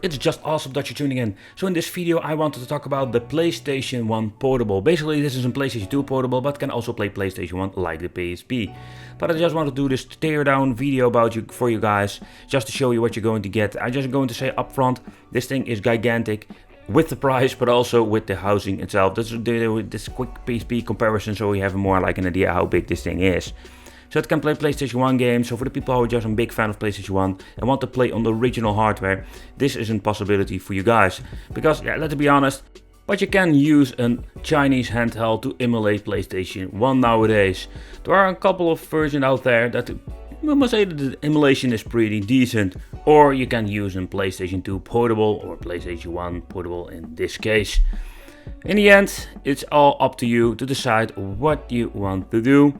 It's just awesome that you're tuning in. So in this video I wanted to talk about the PlayStation 1 Portable. Basically this is a PlayStation 2 Portable, but can also play PlayStation 1 like the PSP. But I just want to do this teardown video for you guys, just to show you what you're going to get. I'm just going to say up front, this thing is gigantic. With the price, but also with the housing itself. This quick PSP comparison, so we have more like an idea how big this thing is. So it can play PlayStation 1 games, so for the people who are just a big fan of PlayStation 1 and want to play on the original hardware, this is a possibility for you guys. Because, yeah, let's be honest, but you can use a Chinese handheld to emulate PlayStation 1 nowadays. There are a couple of versions out there that I must say that the emulation is pretty decent, or you can use a PlayStation 2 Portable or PlayStation 1 Portable in this case. In the end, it's all up to you to decide what you want to do.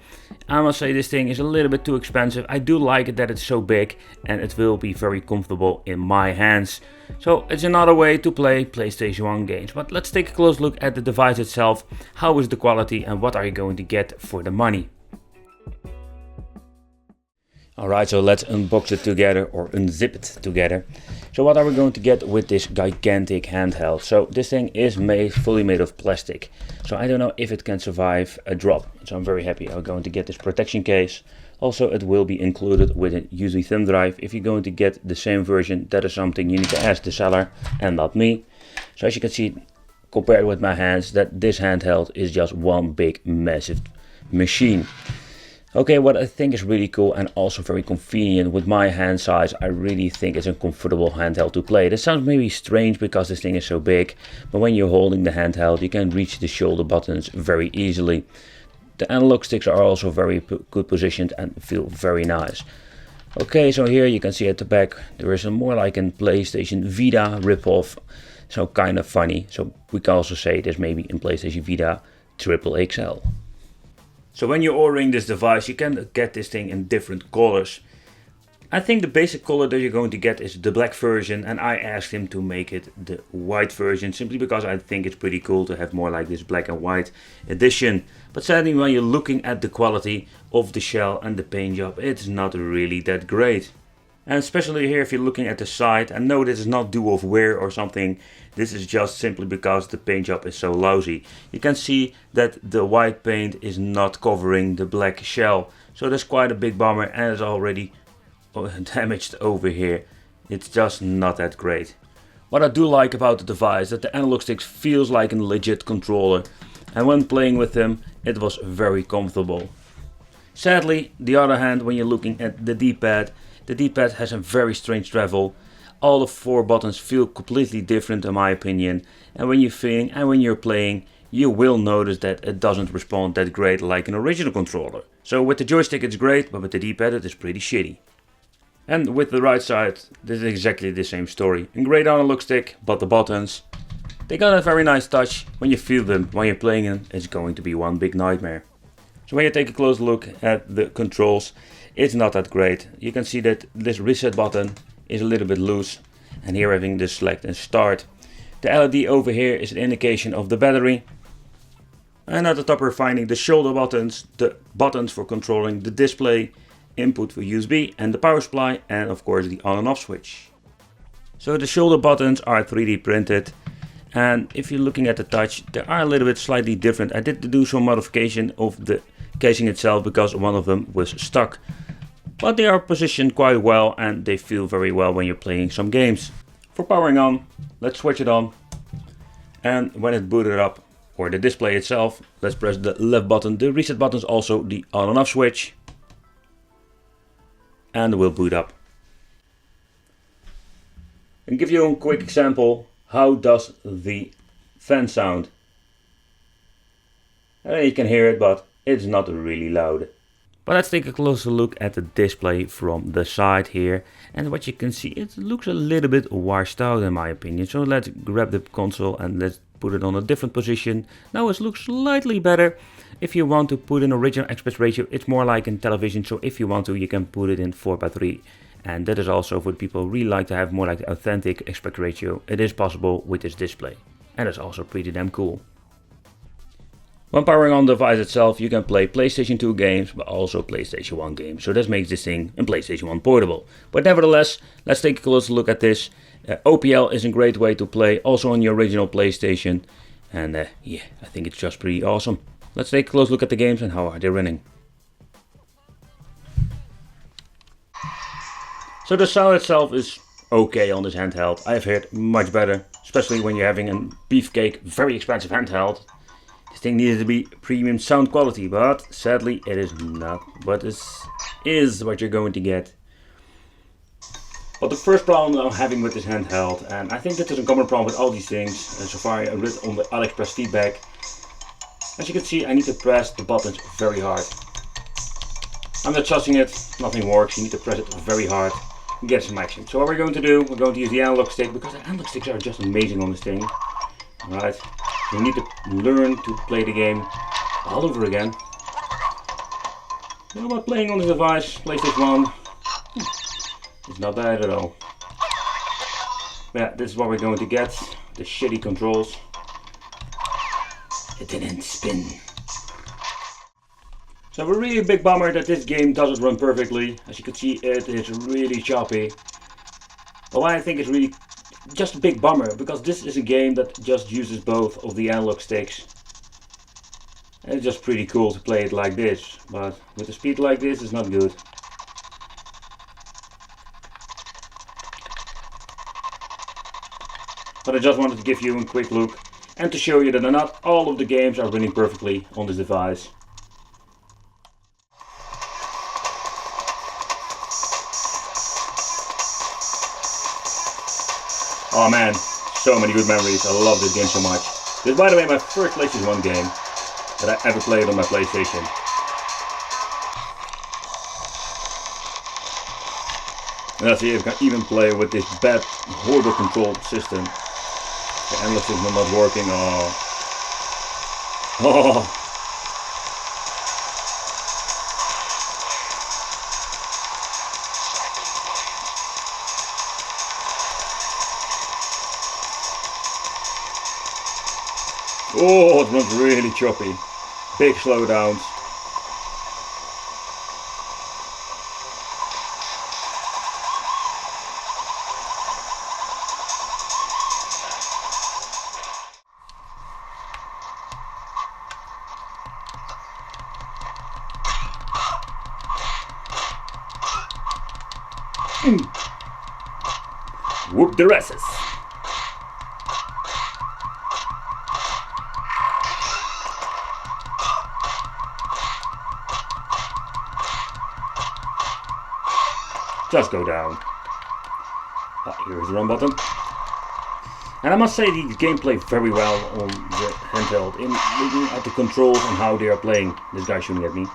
I must say this thing is a little bit too expensive. I do like it that it's so big and it will be very comfortable in my hands. So it's another way to play PlayStation 1 games. But let's take a close look at the device itself. How is the quality and what are you going to get for the money? Alright, so let's unbox it together or unzip it together. So what are we going to get with this gigantic handheld? So this thing is fully made of plastic. So I don't know if it can survive a drop. So I'm very happy I'm going to get this protection case. Also it will be included with a USB thumb drive. If you're going to get the same version, that is something you need to ask the seller and not me. So as you can see, compared with my hands, that this handheld is just one big massive machine. Okay, what I think is really cool and also very convenient with my hand size, I really think it's a comfortable handheld to play. This sounds maybe strange because this thing is so big, but when you're holding the handheld you can reach the shoulder buttons very easily. The analog sticks are also very good positioned and feel very nice. Okay, so here you can see at the back there is a more like a PlayStation Vita ripoff, so kind of funny. So we can also say this maybe in PlayStation Vita XXL. So when you're ordering this device, you can get this thing in different colors. I think the basic color that you're going to get is the black version, and I asked him to make it the white version simply because I think it's pretty cool to have more like this black and white edition. But sadly, when you're looking at the quality of the shell and the paint job, it's not really that great. And especially here if you're looking at the side, I know this is not due of wear or something, this is just simply because the paint job is so lousy. You can see that the white paint is not covering the black shell, so that's quite a big bummer and it's already damaged over here. It's just not that great. What I do like about the device is that the analog sticks feels like a legit controller, and when playing with them it was very comfortable. Sadly, the other hand, when you're looking at the D-pad, the D-pad has a very strange travel. All the 4 buttons feel completely different in my opinion, and when you're playing you will notice that it doesn't respond that great like an original controller. So with the joystick it's great, but with the D-pad it is pretty shitty. And with the right side, this is exactly the same story. A great analog stick, but the buttons, they got a very nice touch. When you feel them, when you're playing them, it's going to be one big nightmare. So when you take a close look at the controls, it's not that great. You can see that this reset button is a little bit loose, and here having the select and start. The LED over here is an indication of the battery. And at the top we're finding the shoulder buttons, the buttons for controlling the display, input for USB and the power supply, and of course the on and off switch. So the shoulder buttons are 3D printed, and if you're looking at the touch, they are a little bit slightly different. I did do some modification of the casing itself because one of them was stuck. But they are positioned quite well and they feel very well when you're playing some games. For powering on, let's switch it on. And when it booted up, or the display itself, let's press the left button. The reset button is also the on and off switch. And it will boot up. And give you a quick example, how does the fan sound? You can hear it, but it's not really loud. But let's take a closer look at the display from the side here. And what you can see, it looks a little bit washed out in my opinion. So let's grab the console and let's put it on a different position. Now it looks slightly better. If you want to put in original aspect ratio, it's more like in television. So if you want to, you can put it in 4:3. And that is also for people who really like to have more like the authentic aspect ratio. It is possible with this display. And it's also pretty damn cool. When powering on the device itself, you can play PlayStation 2 games, but also PlayStation 1 games. So that makes this thing a PlayStation 1 Portable. But nevertheless, let's take a closer look at this. OPL is a great way to play, also on the original PlayStation. And yeah, I think it's just pretty awesome. Let's take a close look at the games and how are they running. So the sound itself is okay on this handheld. I've heard much better, especially when you're having a beefcake, very expensive handheld. This thing needed to be premium sound quality, but sadly it is not. But this is what you're going to get. But the first problem I'm having with this handheld, and I think this is a common problem with all these things, and so far I read on the AliExpress feedback. As you can see, I need to press the buttons very hard. I'm not touching it, nothing works, you need to press it very hard and get some action. So what we're going to do, we're going to use the analog stick, because the analog sticks are just amazing on this thing. Alright, so you need to learn to play the game all over again. You know what, playing on this device, PlayStation 1, it's not bad at all. Yeah, this is what we're going to get, the shitty controls. It didn't spin. So a really big bummer that this game doesn't run perfectly. As you can see, it is really choppy. But why I think it's really just a big bummer, because this is a game that just uses both of the analog sticks. And it's just pretty cool to play it like this, but with a speed like this it's not good. But I just wanted to give you a quick look and to show you that not all of the games are running perfectly on this device. Oh man, so many good memories. I love this game so much. This is, by the way, my first PlayStation 1 game that I ever played on my PlayStation. And let's see if I can even play with this bad, horrible control system. The analog system not working. Oh. Oh, it runs really choppy. Big slowdowns. Whoop the resses. Just go down. Oh, here's the run button. And I must say these games play very well on the handheld. In looking at the controls and how they are playing. This guy shooting at me.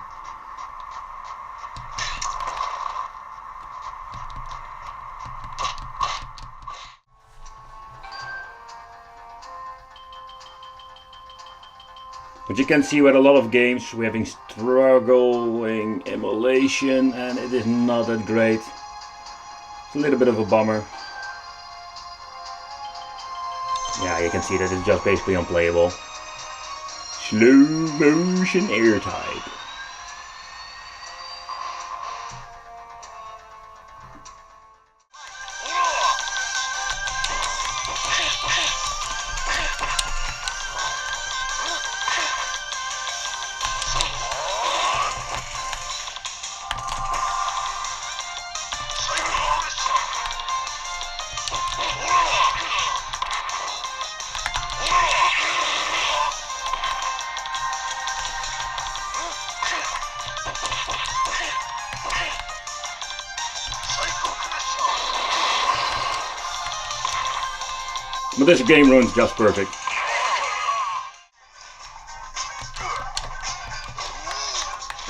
But you can see with a lot of games we're having struggling emulation and it is not that great. It's a little bit of a bummer. Yeah, you can see that it's just basically unplayable. Slow motion air type. But this game runs just perfect.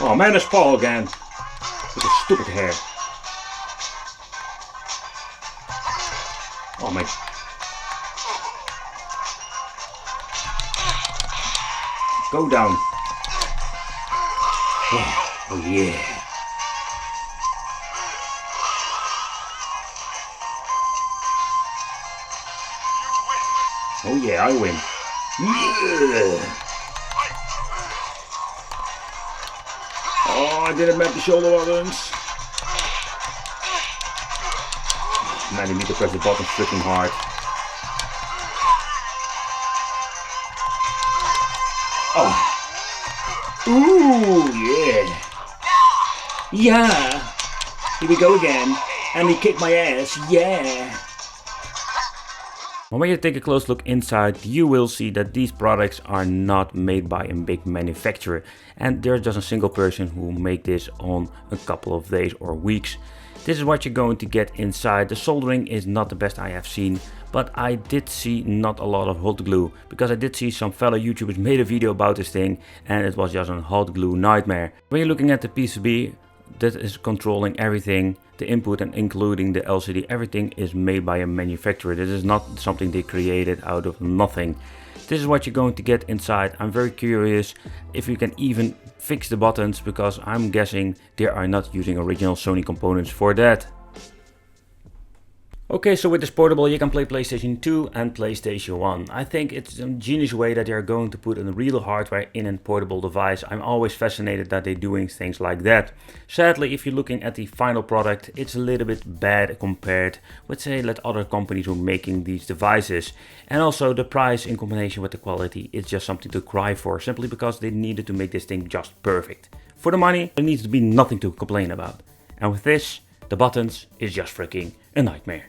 Oh man, it's Paul again. With his stupid hair. Oh my. Go down. Oh yeah. Oh yeah, I win. Yeah. Oh, I didn't make the shoulder buttons. Man, you need to press the button freaking hard. Oh. Ooh, yeah. Yeah. Here we go again. And he kicked my ass. Yeah. When you take a close look inside, you will see that these products are not made by a big manufacturer, and there's just a single person who make this on a couple of days or weeks. This is what you're going to get inside. The soldering is not the best I have seen, but I did see not a lot of hot glue, because I did see some fellow YouTubers made a video about this thing and it was just a hot glue nightmare. When you're looking at the PCB, that is controlling everything, the input and including the LCD, everything is made by a manufacturer. This is not something they created out of nothing. This is what you're going to get inside. I'm very curious if you can even fix the buttons, because I'm guessing they are not using original Sony components for that. Okay, so with this portable you can play PlayStation 2 and PlayStation 1. I think it's a genius way that they are going to put a real hardware in a portable device. I'm always fascinated that they're doing things like that. Sadly, if you're looking at the final product, it's a little bit bad compared with, say, other companies who are making these devices. And also the price in combination with the quality is just something to cry for, simply because they needed to make this thing just perfect. For the money, there needs to be nothing to complain about. And with this, the buttons is just freaking a nightmare.